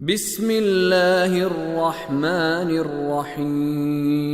بسم اللہ الرحمن الرحیم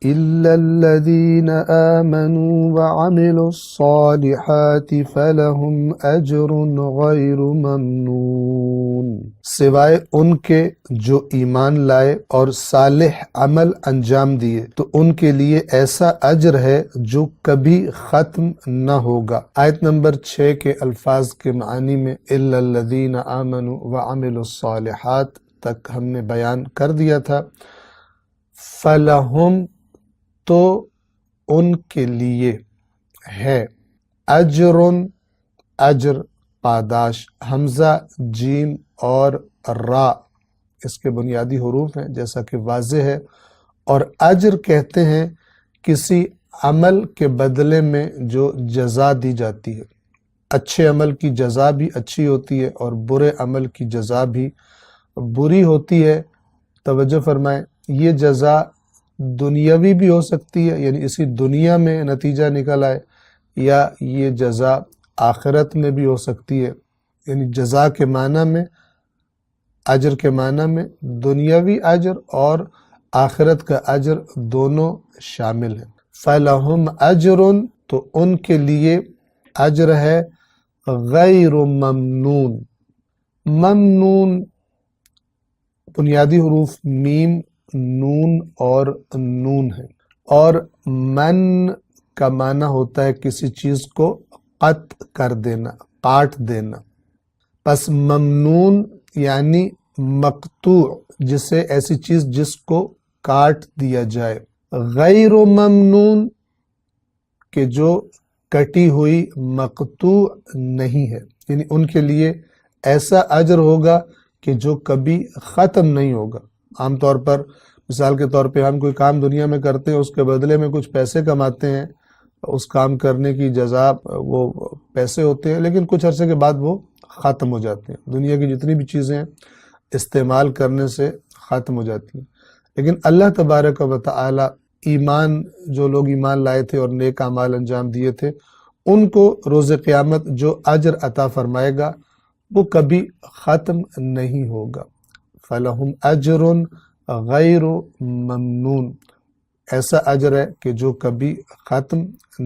إلا الذين آمنوا وعملوا الصالحات فلهم أجر غير ممنون، سوائے ان کے جو ایمان لائے اور صالح عمل انجام دیے تو ان کے لیے ایسا اجر ہے جو کبھی ختم نہ ہوگا۔ آیت نمبر 6 کے الفاظ کے معنی میں إلا الذين آمنوا وعملوا الصالحات تک ہم نے بیان کر دیا تھا۔ فلہم تو ان کے لیے ہے اجرن، اجر پاداش، حمزہ جیم اور را اس کے بنیادی حروف ہیں جیسا کہ واضح ہے، اور اجر کہتے ہیں کسی عمل کے بدلے میں جو جزا دی جاتی ہے۔ اچھے عمل کی جزا بھی اچھی ہوتی ہے اور برے عمل کی جزا بھی بری ہوتی ہے۔ توجہ فرمائیں، یہ جزا دنیاوی بھی ہو سکتی ہے، یعنی اسی دنیا میں نتیجہ نکل آئے، یا یہ جزا آخرت میں بھی ہو سکتی ہے۔ یعنی جزا کے معنی میں، اجر کے معنی میں دنیاوی اجر اور آخرت کا اجر دونوں شامل ہیں۔ فَلَهُمْ أَجْرٌ تو ان کے لیے اجر ہے غیر ممنون۔ ممنون بنیادی حروف میم، نون اور نون ہے، اور من کا معنی ہوتا ہے کسی چیز کو قطع کر دینا، کاٹ دینا۔ پس ممنون یعنی مقطوع، جسے ایسی چیز جس کو کاٹ دیا جائے۔ غیر ممنون کہ جو کٹی ہوئی مقطوع نہیں ہے، یعنی ان کے لیے ایسا اجر ہوگا کہ جو کبھی ختم نہیں ہوگا۔ عام طور پر مثال کے طور پہ ہم کوئی کام دنیا میں کرتے ہیں، اس کے بدلے میں کچھ پیسے کماتے ہیں، اس کام کرنے کی جزا وہ پیسے ہوتے ہیں، لیکن کچھ عرصے کے بعد وہ ختم ہو جاتے ہیں۔ دنیا کی جتنی بھی چیزیں استعمال کرنے سے ختم ہو جاتی ہیں، لیکن اللہ تبارک و تعالی ایمان، جو لوگ ایمان لائے تھے اور نیک اعمال انجام دیے تھے، ان کو روز قیامت جو اجر عطا فرمائے گا وہ کبھی ختم نہیں ہوگا۔ فَلَهُمْ أَجْرٌ غیر ممنون، ایسا اجر ہے کہ جو کبھی ختم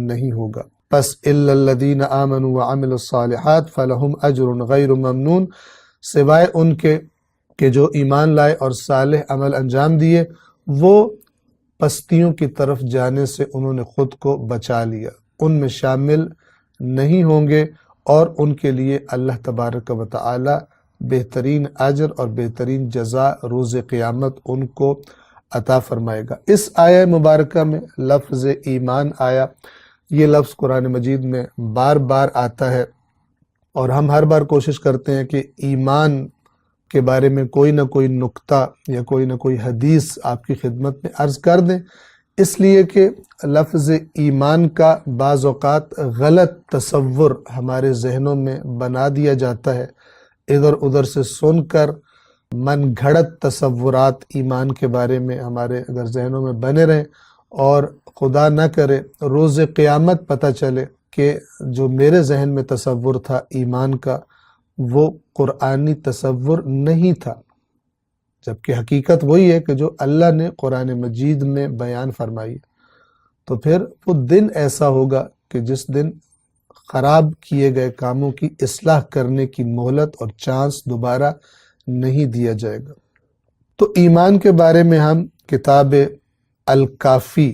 نہیں ہوگا۔ پس إِلَّا الَّذِينَ آمَنُوا وَعَمِلُوا الصَّالِحَاتِ فَلَهُمْ أَجْرٌ غیر ممنون، سوائے ان کے کہ جو ایمان لائے اور صالح عمل انجام دیے، وہ پستیوں کی طرف جانے سے انہوں نے خود کو بچا لیا، ان میں شامل نہیں ہوں گے، اور ان کے لیے اللہ تبارک و تعالی بہترین اجر اور بہترین جزا روز قیامت ان کو عطا فرمائے گا۔ اس آیہ مبارکہ میں لفظ ایمان آیا، یہ لفظ قرآن مجید میں بار بار آتا ہے، اور ہم ہر بار کوشش کرتے ہیں کہ ایمان کے بارے میں کوئی نہ کوئی نکتہ یا کوئی نہ کوئی حدیث آپ کی خدمت میں عرض کر دیں، اس لیے کہ لفظ ایمان کا بعض اوقات غلط تصور ہمارے ذہنوں میں بنا دیا جاتا ہے۔ ادھر ادھر سے سن کر من گھڑت تصورات ایمان کے بارے میں ہمارے اگر ذہنوں میں بنے رہیں، اور خدا نہ کرے روز قیامت پتہ چلے کہ جو میرے ذہن میں تصور تھا ایمان کا وہ قرآنی تصور نہیں تھا، جبکہ حقیقت وہی ہے کہ جو اللہ نے قرآن مجید میں بیان فرمائی، تو پھر وہ دن ایسا ہوگا کہ جس دن خراب کیے گئے کاموں کی اصلاح کرنے کی مہلت اور چانس دوبارہ نہیں دیا جائے گا۔ تو ایمان کے بارے میں ہم کتاب الکافی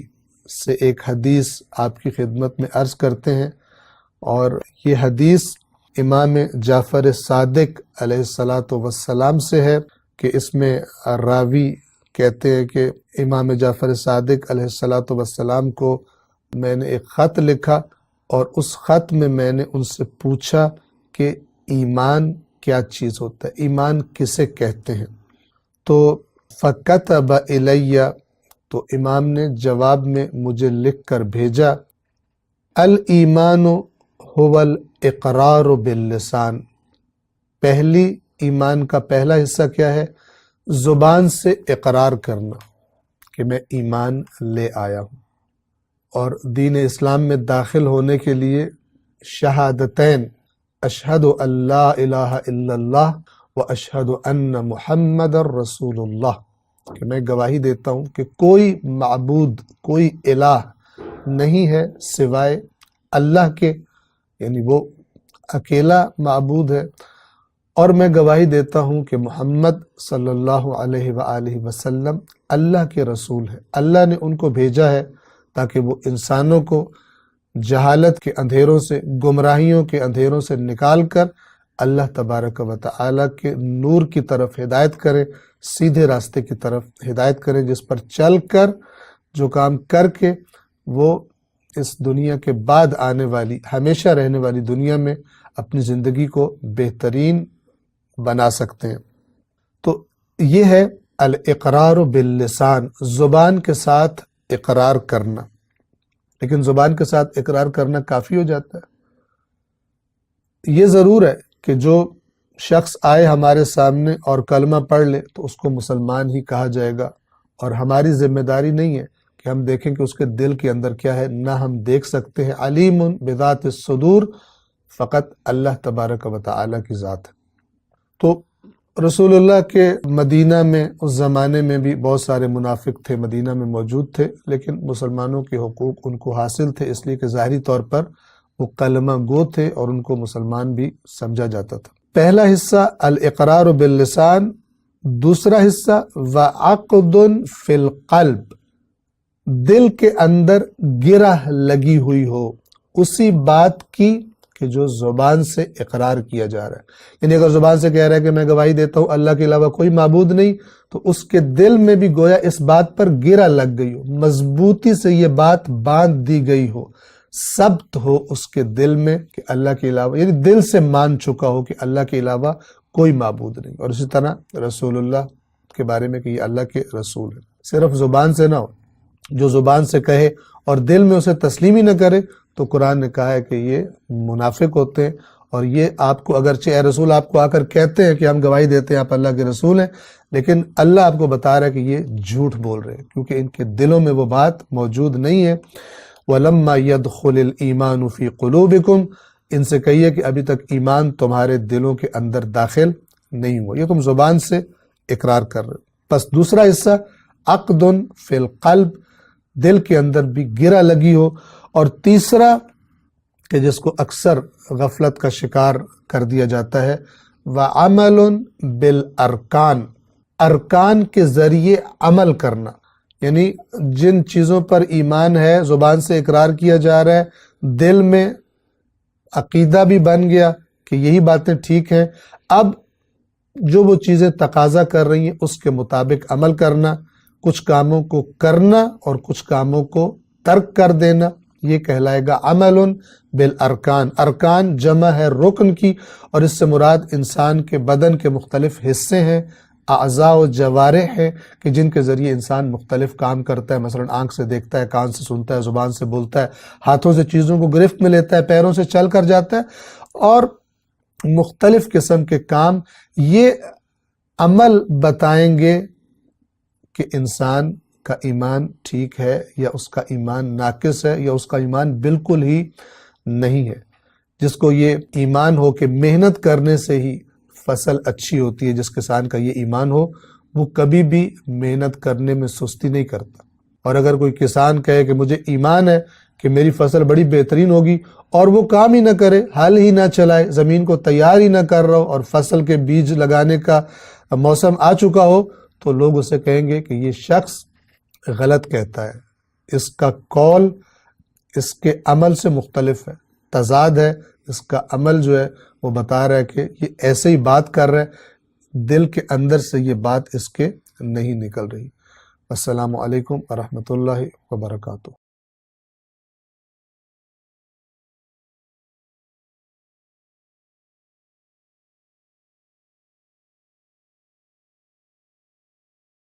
سے ایک حدیث آپ کی خدمت میں عرض کرتے ہیں، اور یہ حدیث امام جعفر صادق علیہ السلام سے ہے، کہ اس میں راوی کہتے ہیں کہ امام جعفر صادق علیہ السلام کو میں نے ایک خط لکھا، اور اس خط میں میں نے ان سے پوچھا کہ ایمان کیا چیز ہوتا ہے، ایمان کسے کہتے ہیں؟ تو فَكَتَبَ إِلَيَّ تو امام نے جواب میں مجھے لکھ کر بھیجا، الایمان هو الاقرار باللسان، پہلی ایمان کا پہلا حصہ کیا ہے؟ زبان سے اقرار کرنا کہ میں ایمان لے آیا ہوں، اور دین اسلام میں داخل ہونے کے لیے شہادتین، اشہد ان لا الہ الا اللہ واشہد ان محمد رسول اللہ، کہ میں گواہی دیتا ہوں کہ کوئی معبود، کوئی الہ نہیں ہے سوائے اللہ کے، یعنی وہ اکیلا معبود ہے، اور میں گواہی دیتا ہوں کہ محمد صلی اللہ علیہ وآلہ وسلم اللہ کے رسول ہے۔ اللہ نے ان کو بھیجا ہے تاکہ وہ انسانوں کو جہالت کے اندھیروں سے، گمراہیوں کے اندھیروں سے نکال کر اللہ تبارک و تعالی کے نور کی طرف ہدایت کرے، سیدھے راستے کی طرف ہدایت کرے، جس پر چل کر، جو کام کر کے وہ اس دنیا کے بعد آنے والی، ہمیشہ رہنے والی دنیا میں اپنی زندگی کو بہترین بنا سکتے ہیں۔ تو یہ ہے الاقرار باللسان، زبان کے ساتھ اقرار کرنا۔ لیکن زبان کے ساتھ اقرار کرنا کافی ہو جاتا ہے؟ یہ ضرور ہے کہ جو شخص آئے ہمارے سامنے اور کلمہ پڑھ لے تو اس کو مسلمان ہی کہا جائے گا، اور ہماری ذمہ داری نہیں ہے کہ ہم دیکھیں کہ اس کے دل کے اندر کیا ہے، نہ ہم دیکھ سکتے ہیں۔ علیم بذات الصدور، فقط اللہ تبارک و تعالی کی ذات ہے۔ تو رسول اللہ کے مدینہ میں اس زمانے میں بھی بہت سارے منافق تھے، مدینہ میں موجود تھے، لیکن مسلمانوں کے حقوق ان کو حاصل تھے، اس لیے کہ ظاہری طور پر وہ کلمہ گو تھے اور ان کو مسلمان بھی سمجھا جاتا تھا۔ پہلا حصہ الاقرار باللسان، دوسرا حصہ وعقد فی القلب، دل کے اندر گرہ لگی ہوئی ہو اسی بات کی کہ جو زبان سے اقرار کیا جا رہا ہے۔ یعنی اگر زبان سے کہہ رہا ہے کہ میں گواہی دیتا ہوں اللہ کے علاوہ کوئی معبود نہیں، تو اس کے دل میں بھی گویا اس بات پر گرہ لگ گئی ہو، مضبوطی سے یہ بات باندھ دی گئی ہو، ثبت ہو اس کے دل میں کہ اللہ کے علاوہ، یعنی دل سے مان چکا ہو کہ اللہ کے علاوہ کوئی معبود نہیں۔ اور اسی طرح رسول اللہ کے بارے میں کہ یہ اللہ کے رسول ہے، صرف زبان سے نہ ہو۔ جو زبان سے کہے اور دل میں اسے تسلیم ہی نہ کرے تو قرآن نے کہا ہے کہ یہ منافق ہوتے ہیں، اور یہ آپ کو اگرچہ اے رسول آپ کو آ کر کہتے ہیں کہ ہم گواہی دیتے ہیں آپ اللہ کے رسول ہیں، لیکن اللہ آپ کو بتا رہا ہے کہ یہ جھوٹ بول رہے ہیں، کیونکہ ان کے دلوں میں وہ بات موجود نہیں ہے۔ وَلَمَّا يَدْخُلِ الْإِيمَانُ فِي قُلُوبِكُمْ، ان سے کہیے کہ ابھی تک ایمان تمہارے دلوں کے اندر داخل نہیں ہوا، یہ تم زبان سے اقرار کر رہے ہو۔ پس دوسرا حصہ عقد فی القلب، دل کے اندر بھی گرہ لگی ہو، اور تیسرا کہ جس کو اکثر غفلت کا شکار کر دیا جاتا ہے، وَعَمَلٌ بِالْأَرْكَانِ، ارکان کے ذریعے عمل کرنا، یعنی جن چیزوں پر ایمان ہے، زبان سے اقرار کیا جا رہا ہے، دل میں عقیدہ بھی بن گیا کہ یہی باتیں ٹھیک ہیں، اب جو وہ چیزیں تقاضا کر رہی ہیں اس کے مطابق عمل کرنا، کچھ کاموں کو کرنا اور کچھ کاموں کو ترک کر دینا، یہ کہلائے گا عمل بالارکان۔ ارکان جمع ہے رکن کی، اور اس سے مراد انسان کے بدن کے مختلف حصے ہیں، اعضاء و جوارح ہیں کہ جن کے ذریعے انسان مختلف کام کرتا ہے، مثلا آنکھ سے دیکھتا ہے، کان سے سنتا ہے، زبان سے بولتا ہے، ہاتھوں سے چیزوں کو گرفت میں لیتا ہے، پیروں سے چل کر جاتا ہے، اور مختلف قسم کے کام۔ یہ عمل بتائیں گے کہ انسان کا ایمان ٹھیک ہے یا اس کا ایمان ناقص ہے یا اس کا ایمان بالکل ہی نہیں ہے۔ جس کو یہ ایمان ہو کہ محنت کرنے سے ہی فصل اچھی ہوتی ہے، جس کسان کا یہ ایمان ہو وہ کبھی بھی محنت کرنے میں سستی نہیں کرتا۔ اور اگر کوئی کسان کہے کہ مجھے ایمان ہے کہ میری فصل بڑی بہترین ہوگی، اور وہ کام ہی نہ کرے، ہل ہی نہ چلائے، زمین کو تیار ہی نہ کر رہا ہو، اور فصل کے بیج لگانے کا موسم آ چکا ہو، تو لوگ اسے کہیں گے کہ یہ شخص غلط کہتا ہے، اس کا قول اس کے عمل سے مختلف ہے، تضاد ہے، اس کا عمل جو ہے وہ بتا رہا ہے کہ یہ ایسے ہی بات کر رہا ہے، دل کے اندر سے یہ بات اس کے نہیں نکل رہی۔ السلام علیکم ورحمۃ اللہ وبرکاتہ۔